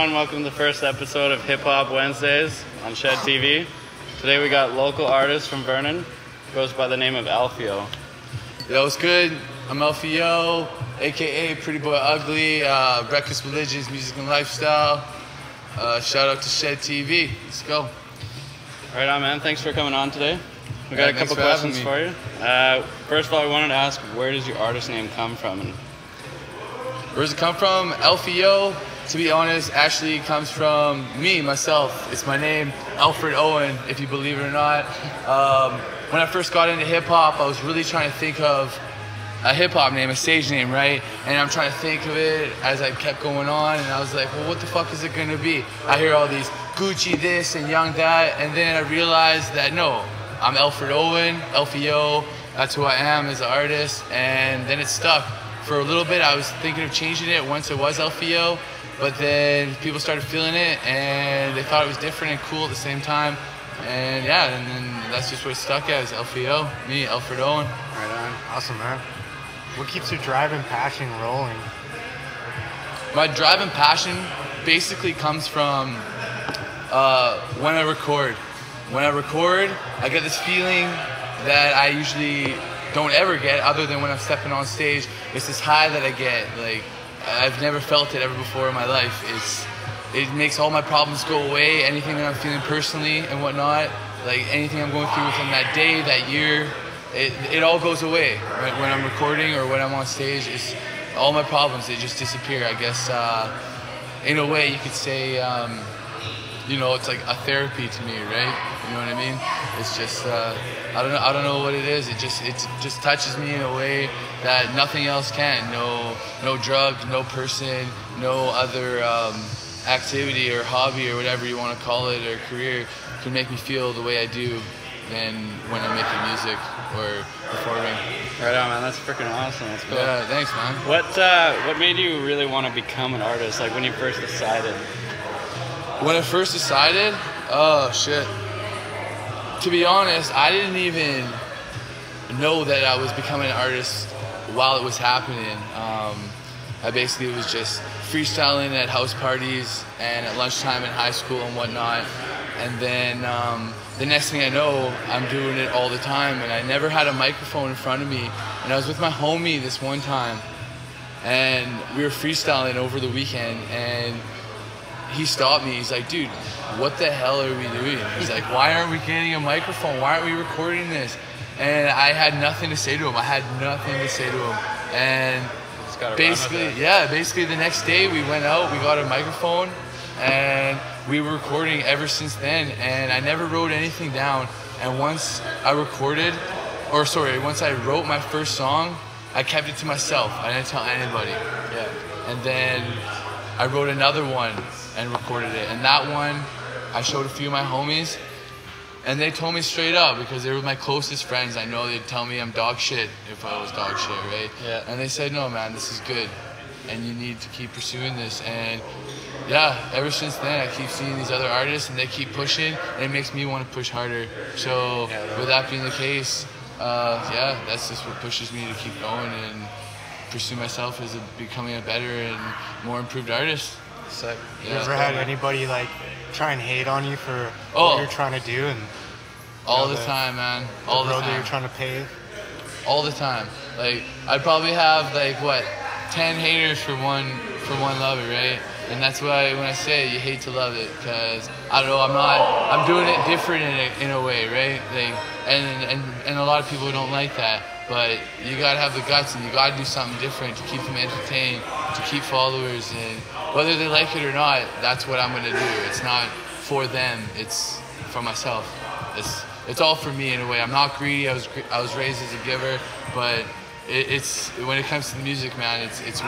everyone, welcome to the first episode of Hip Hop Wednesdays on Shed TV. Today we got local artist from Vernon, goes by the name of Alfy'O. Yo, what's good? I'm Alfy'O, aka Pretty Boy Ugly, Breakfast Religions, Music and Lifestyle. Shout out to Shed TV. Let's go. Right on, man. Thanks for coming on today. We got a couple questions for you. First of all, we wanted to ask, where does your artist name come from? Where does it come from? Alfy'O, to be honest, actually comes from me, myself. It's my name, Alfred Owen, if you believe it or not. When I first got into hip-hop, I was really trying to think of a hip-hop name, a stage name, right? And I'm trying to think of it as I kept going on, and I was like, well, what the fuck is it gonna be? I hear all these Gucci this and Young that, and then I realized that no, I'm Alfred Owen, Alfy'O, that's who I am as an artist, and then it stuck. For a little bit, I was thinking of changing it once it was Alfy'O, but then people started feeling it, and they thought it was different and cool at the same time. And yeah, and then that's just what it stuck as, Alfy'O, me, Alfred Owen. Right on. Awesome, man. What keeps your drive and passion rolling? My drive and passion basically comes from when I record. When I record, I get this feeling that I usually don't ever get other than when I'm stepping on stage. It's this high that I get. Like, I've never felt it ever before in my life. It makes all my problems go away, anything that I'm feeling personally and whatnot, like anything I'm going through within that day, that year, it all goes away. Right? When I'm recording or when I'm on stage, it's all my problems, they just disappear. I guess in a way you could say, you know, it's like a therapy to me, right? You know what I mean? It's just, I don't know what it is. It just touches me in a way that nothing else can. No drug, no person, no other activity or hobby or whatever you want to call it or career can make me feel the way I do than when I'm making music or performing. Right on, man. That's freaking awesome. That's cool. Yeah, thanks, man. What made you really want to become an artist? Like when you first decided? When I first decided, oh shit. To be honest, I didn't even know that I was becoming an artist while it was happening. I basically was just freestyling at house parties and at lunchtime in high school and whatnot. And then the next thing I know, I'm doing it all the time. And I never had a microphone in front of me. And I was with my homie this one time, and we were freestyling over the weekend. And he stopped me. He's like, dude, what the hell are we doing? He's like, why aren't we getting a microphone? Why aren't we recording this? And I had nothing to say to him. And basically the next day we went out, we got a microphone, and we were recording ever since then. And I never wrote anything down. And once I wrote my first song, I kept it to myself. I didn't tell anybody. Yeah. And then I wrote another one and recorded it. And that one, I showed a few of my homies, and they told me straight up, because they were my closest friends, I know they'd tell me I'm dog shit if I was dog shit, right? Yeah. And they said, no, man, this is good, and you need to keep pursuing this. And yeah, ever since then, I keep seeing these other artists, and they keep pushing, and it makes me want to push harder. So with that being the case, yeah, that's just what pushes me to keep going and pursue myself as becoming a better and more improved artist. Sick. You ever had anybody like try and hate on you for what you're trying to do? And all the time, man. All the time. That you're trying to pave? All the time. Like, I'd probably have like 10 haters for one lover, right? And that's why when I say you hate to love it, because I don't know, I'm doing it different in a way, right? Like, and a lot of people don't like that. But you gotta have the guts, and you gotta do something different to keep them entertained, to keep followers, and whether they like it or not, that's what I'm gonna do. It's not for them, it's for myself. It's all for me in a way. I'm not greedy. I was raised as a giver, but it's when it comes to the music, man, it's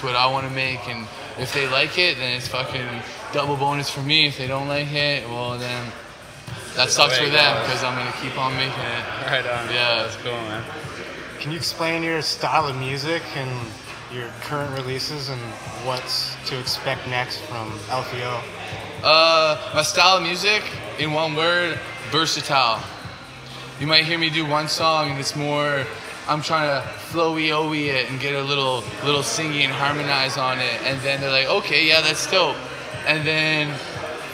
what I want to make, and if they like it, then it's fucking double bonus for me. If they don't like it, well then that sucks for them, because I'm gonna keep on making it. Right on. Yeah, that's cool, man. Can you explain your style of music and your current releases and what's to expect next from Alfy'O? My style of music, in one word, versatile. You might hear me do one song and it's more, I'm trying to flowy-owy it and get a little singy and harmonize on it, and then they're like, okay, yeah, that's dope. and then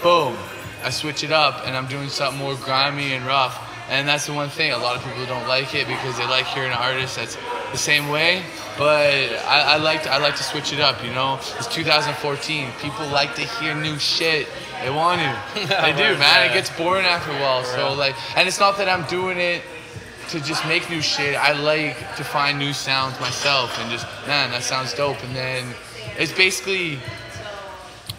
boom, I switch it up and I'm doing something more grimy and rough. And that's the one thing, a lot of people don't like it because they like hearing an artist that's the same way. But I like to switch it up, you know. It's 2014. People like to hear new shit. They want to. They do, man. It gets boring after a while. So like, and it's not that I'm doing it to just make new shit. I like to find new sounds myself and just, man, that sounds dope. And then it's basically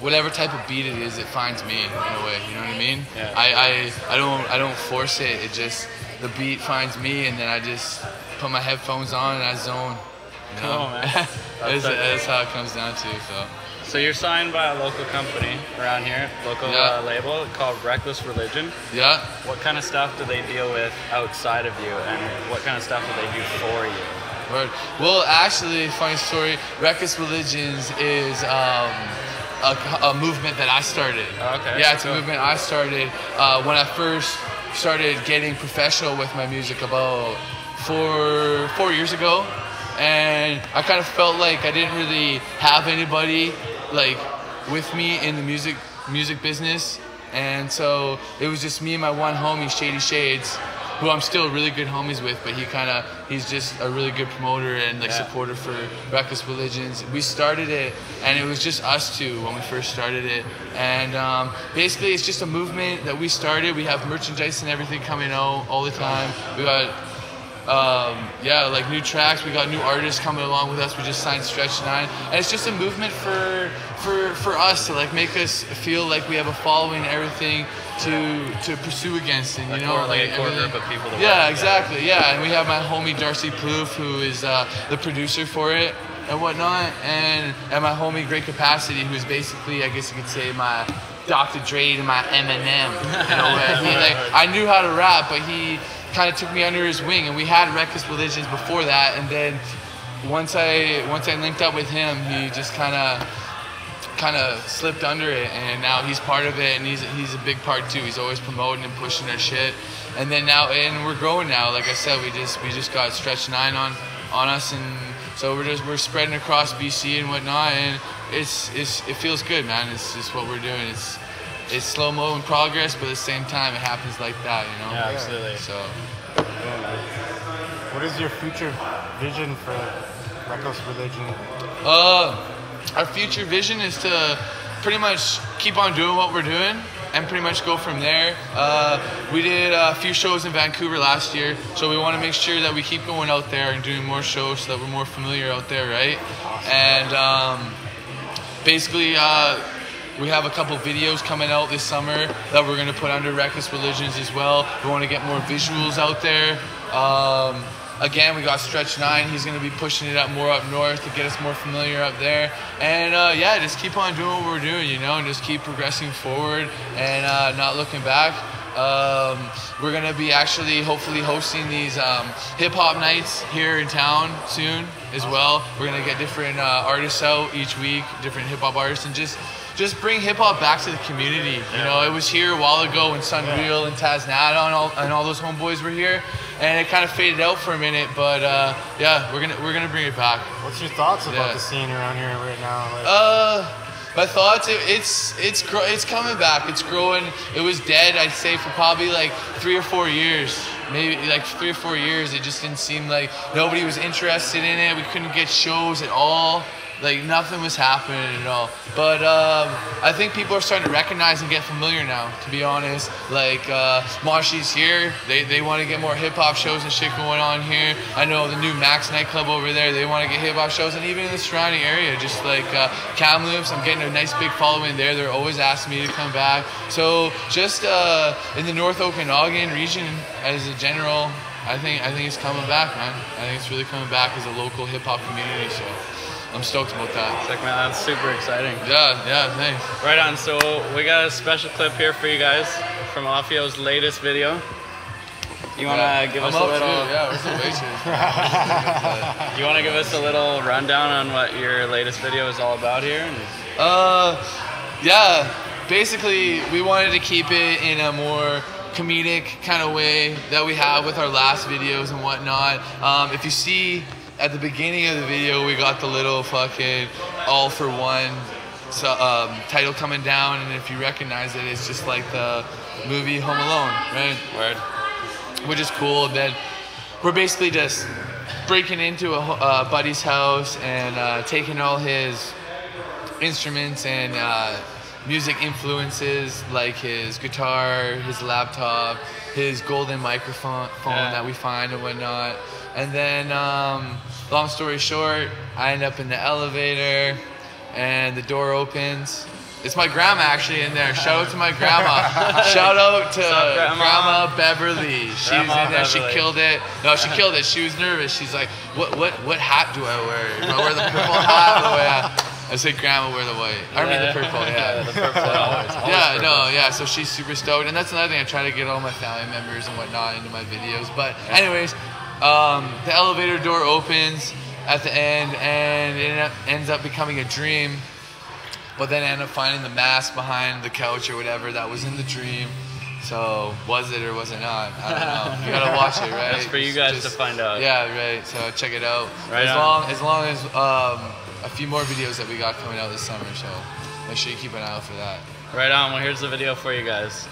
whatever type of beat it is, it finds me in a way. You know what I mean? Yeah. I don't force it. It just, the beat finds me, and then I just put my headphones on and I zone. You know? Cool, man. That's how it comes down to. So you're signed by a local company around here, local label called Reckless Religion. Yeah. What kind of stuff do they deal with outside of you, and what kind of stuff do they do for you? Word. Well, actually, funny story. Reckless Religions is a movement that I started. Okay. Yeah, it's a movement I started when I first started getting professional with my music about 4 years ago. And I kind of felt like I didn't really have anybody like with me in the music business. And so it was just me and my one homie, Shady Shades, who I'm still really good homies with, but he's just a really good promoter and like supporter for Reckless Religions. We started it, and it was just us two when we first started it. And basically it's just a movement that we started. We have merchandise and everything coming out all the time. We got like new tracks. We got new artists coming along with us. We just signed Stretch 9, and it's just a movement for us to like make us feel like we have a following and everything to pursue against, and you know, like a core group of people. Exactly. Yeah, and we have my homie Darcy Plouffe, who is the producer for it and whatnot, and my homie Great Capacity, who is basically, I guess you could say, my Dr. Dre and my Eminem. You know, I knew how to rap, but he kind of took me under his wing, and we had Reckless Religions before that, and then once I linked up with him, he just kind of slipped under it, and now he's part of it, and he's a big part too. He's always promoting and pushing our shit, and then and we're growing now. Like I said, we just got Stretch 9 on us, and so we're spreading across BC and whatnot, and it feels good, man. It's just what we're doing. It's slow-mo in progress, but at the same time, it happens like that, you know? Yeah, absolutely. So, what is your future vision for Reckless Religion? Our future vision is to pretty much keep on doing what we're doing and pretty much go from there. We did a few shows in Vancouver last year, so we want to make sure that we keep going out there and doing more shows so that we're more familiar out there, right? And basically, we have a couple videos coming out this summer that we're going to put under Reckless Religions as well. We want to get more visuals out there. Again, we got Stretch 9. He's going to be pushing it up more up north to get us more familiar up there. And just keep on doing what we're doing, you know, and just keep progressing forward and not looking back. We're going to be actually hopefully hosting these hip-hop nights here in town soon as well. We're going to get different artists out each week, different hip-hop artists, and just bring hip-hop back to the community. You know, it was here a while ago when Sunreal and Taz Nada and all those homeboys were here, and it kind of faded out for a minute, but we're gonna bring it back. What's your thoughts about the scene around here right now? My thoughts, it's coming back. It's growing. It was dead, I'd say, for probably like 3 or 4 years. Maybe like 3 or 4 years. It just didn't seem like nobody was interested in it. We couldn't get shows at all. Like nothing was happening at all. But I think people are starting to recognize and get familiar now, to be honest. Like Marshy's here. They want to get more hip hop shows and shit going on here. I know the new Max nightclub over there, they want to get hip hop shows, and even in the surrounding area, just like Kamloops, I'm getting a nice big following there. They're always asking me to come back. So just in the North Okanagan region as a general, I think it's coming back, man. I think it's really coming back as a local hip hop community. So I'm stoked about that. Sick, man. That's super exciting. Yeah, thanks. Right on. So we got a special clip here for you guys from Alfy'O's latest video. You want to give us a little... where's the waitress? You want to give us a little rundown on what your latest video is all about here? Basically, we wanted to keep it in a more comedic kind of way that we have with our last videos and whatnot. If you see at the beginning of the video, we got the little fucking all for one title coming down, and if you recognize it, it's just like the movie Home Alone, right? Word. Which is cool. Then we're basically just breaking into a buddy's house and taking all his instruments and music influences, like his guitar, his laptop, his golden microphone that we find and whatnot. And then, long story short, I end up in the elevator and the door opens. It's my grandma actually in there. Shout out to my grandma. Shout out to Grandma Beverly. She's in there. She killed it. No, she killed it. She was nervous. She's like, what hat do I wear? Do I wear the purple hat? I said, Grandma, wear the white. I mean the purple, yeah. The purple, always. So she's super stoked. And that's another thing. I try to get all my family members and whatnot into my videos. But anyways, the elevator door opens at the end, and it ends up becoming a dream. But then I end up finding the mask behind the couch or whatever that was in the dream. So was it or was it not? I don't know. You gotta watch it, right? That's for you guys to find out. Yeah, right. So check it out. Right as long as a few more videos that we got coming out this summer. So make sure you keep an eye out for that. Right on. Well, here's the video for you guys.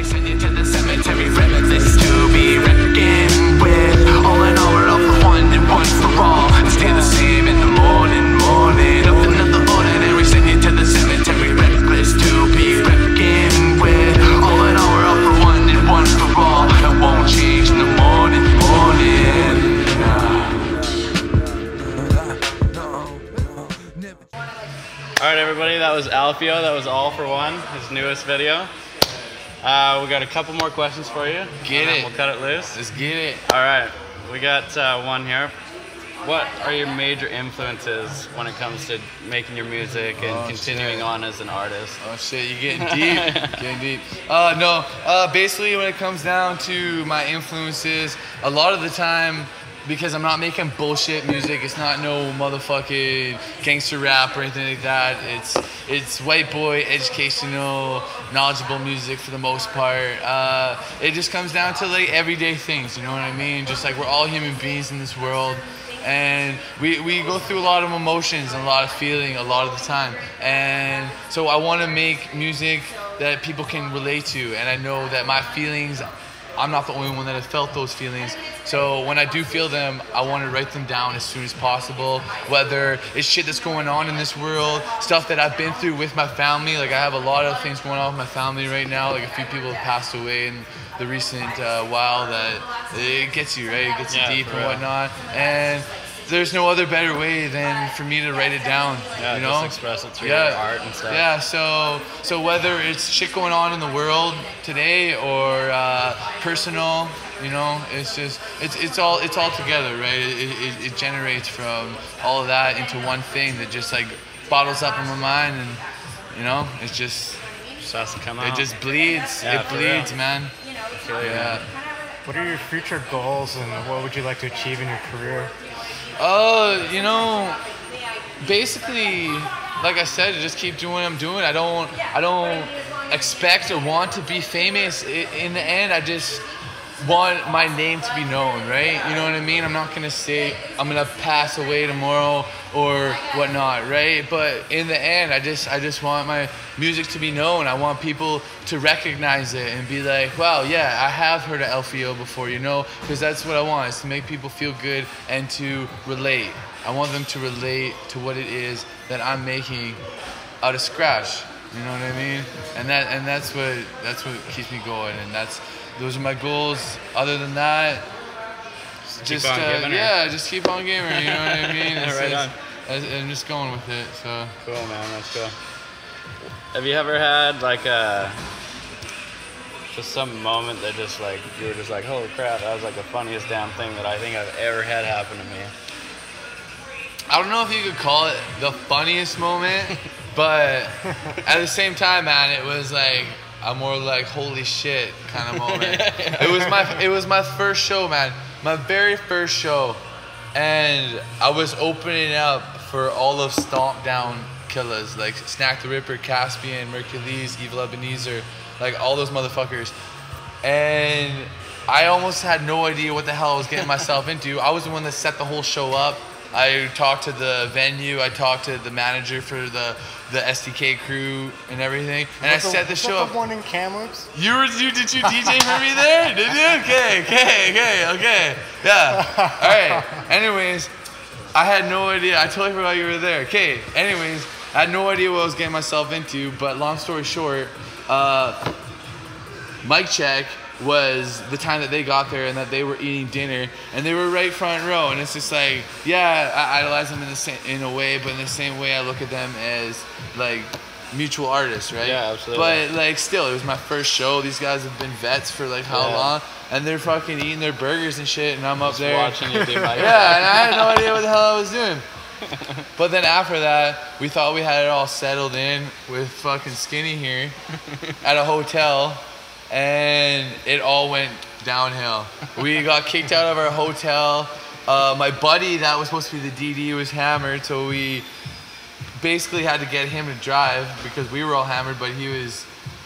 Send you to the cemetery, reminisce to be reckoned with. All in all, we're all for one and one for all. Stay the same in the morning, nothing of the ordinary. Send you to the cemetery, reckless to be reckoned with. All in all, we're all for one and one for all. It won't change in the morning. Alright everybody, that was Alfy'O. That was All for One, his newest video. We got a couple more questions for you. Get it. We'll cut it loose. Let's get it. Alright, we got one here. What are your major influences when it comes to making your music and continuing on as an artist? Oh shit, you're getting deep. Getting deep. Basically when it comes down to my influences, a lot of the time, because I'm not making bullshit music, it's not no motherfucking gangster rap or anything like that. It's white boy, educational, knowledgeable music for the most part. It just comes down to like everyday things, you know what I mean? Just like we're all human beings in this world, and we go through a lot of emotions and a lot of feeling a lot of the time. And so I want to make music that people can relate to, and I know that my feelings, I'm not the only one that has felt those feelings. So when I do feel them, I want to write them down as soon as possible. Whether it's shit that's going on in this world, stuff that I've been through with my family. Like I have a lot of things going on with my family right now. Like a few people have passed away in the recent while that it gets you, right? It gets you deep and whatnot. And there's no other better way than for me to write it down. Yeah, you know? just express it through your art and stuff. Yeah, so whether it's shit going on in the world today or personal, you know, it's all together, right? It generates from all of that into one thing that just like bottles up in my mind, and you know, it just has to come out. It just bleeds. Yeah, it bleeds, man. Yeah. What are your future goals, and what would you like to achieve in your career? You know, basically, like I said, just keep doing what I'm doing. I don't expect or want to be famous. In the end, I just want my name to be known, right? You know what I mean? I'm not gonna say I'm gonna pass away tomorrow or whatnot, right? But in the end, I just want my music to be known. I want people to recognize it and be like, wow, yeah, I have heard of Alfy'O before, you know? Because that's what I want, is to make people feel good and to relate. I want them to relate to what it is that I'm making out of scratch. You know what I mean? And that's what keeps me going, and those are my goals. Other than that, just keep on giving. You know what I mean? I'm just going with it. So cool, man. That's cool. Have you ever had like just some moment that just like you were just like, holy crap, that was like the funniest damn thing that I think I've ever had happen to me? I don't know if you could call it the funniest moment, but at the same time, man, it was like a more like holy shit kind of moment. It was my first show, man. My very first show, and I was opening up for all of Stomp Down Killers, like Snack the Ripper, Caspian, Mercules, Evil Ebenezer, like all those motherfuckers. And I almost had no idea what the hell I was getting myself into. I was the one that set the whole show up. I talked to the venue. I talked to the manager for the SDK crew and everything. And I set the show up. The one in Kamloops? Did you DJ for me there? Did you? Okay. Yeah. All right. Anyways, I had no idea. I totally forgot you were there. Okay. Anyways, I had no idea what I was getting myself into. But long story short, mic check was the time that they got there and that they were eating dinner and they were right front row, and it's just like, yeah, I idolize them in a way, but in the same way I look at them as like mutual artists, right? Yeah, absolutely. But like still, it was my first show. These guys have been vets for like how long, and they're fucking eating their burgers and shit, and I'm up there watching you do my yeah, and I had no idea what the hell I was doing. But then after that, we thought we had it all settled in with fucking Skinny here at a hotel. And it all went downhill. We got kicked out of our hotel. My buddy that was supposed to be the DD was hammered, so we basically had to get him to drive because we were all hammered, but he was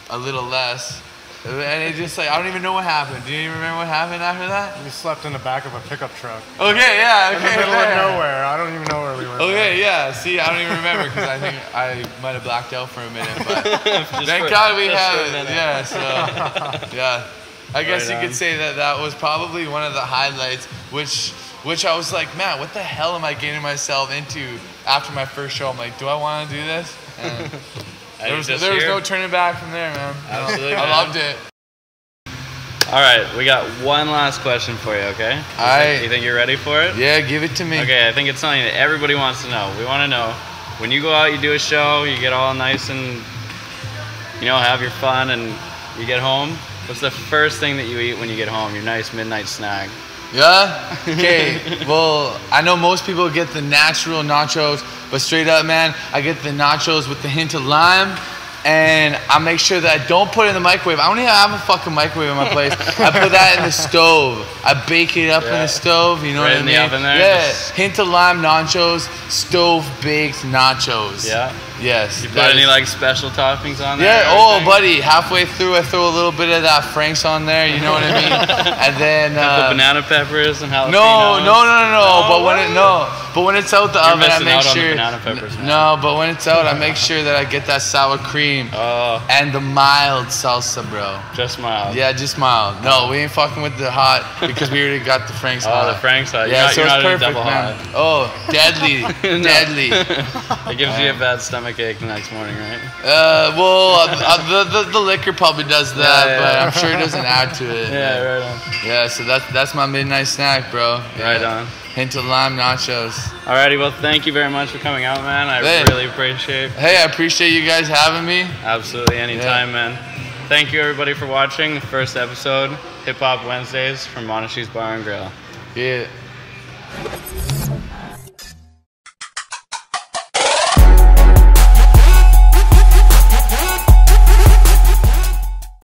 a little less. And it just like, I don't even know what happened. Do you even remember what happened after that? We slept in the back of a pickup truck. Okay, yeah, okay. In the middle of nowhere. I don't even know where we were. Okay, yeah. See, I don't even remember because I think I might have blacked out for a minute. But thank God we have it. Yeah, so yeah. I guess you could say that was probably one of the highlights, which I was like, man, what the hell am I getting myself into after my first show? I'm like, do I want to do this? And there was no turning back from there, man. Absolutely, I loved it. All right, we got one last question for you, okay? You think you're ready for it? Yeah, give it to me. Okay, I think it's something that everybody wants to know. We want to know, when you go out, you do a show, you get all nice and, have your fun, and you get home, what's the first thing that you eat when you get home, your nice midnight snack? Yeah? Okay, well, I know most people get the natural nachos, but straight up, man, I get the nachos with the hint of lime, and I make sure that I don't put it in the microwave. I don't even have a fucking microwave in my place. I put that in the stove. I bake it up in the stove, you know what I mean? Right in the oven there? Yeah, hint of lime nachos, stove-baked nachos. Yeah? Yes. You put any like special toppings on there? Yeah, oh buddy, halfway through I throw a little bit of that Frank's on there, you know what I mean? And then the banana peppers and jalapenos. But when it's out the oven, I make sure. Banana peppers, man. No, but when it's out, I make sure that I get that sour cream and the mild salsa, bro. Just mild. Yeah, just mild. No, we ain't fucking with the hot because we already got the Frank's hot. Oh, the Frank's hot. Yeah, so you're it's not perfect, double man. hot. Oh, deadly, deadly. It gives you a bad stomach ache the next morning, right? The liquor probably does that, but I'm sure it doesn't add to it. Yeah, right on. Yeah, so that's my midnight snack, bro. Yeah. Right on. Hint of lime nachos. Alrighty, well, thank you very much for coming out, man. I really appreciate it. Hey, I appreciate you guys having me. Absolutely, anytime, man. Thank you, everybody, for watching the first episode, Hip Hop Wednesdays from Monashee's Bar and Grill. Yeah.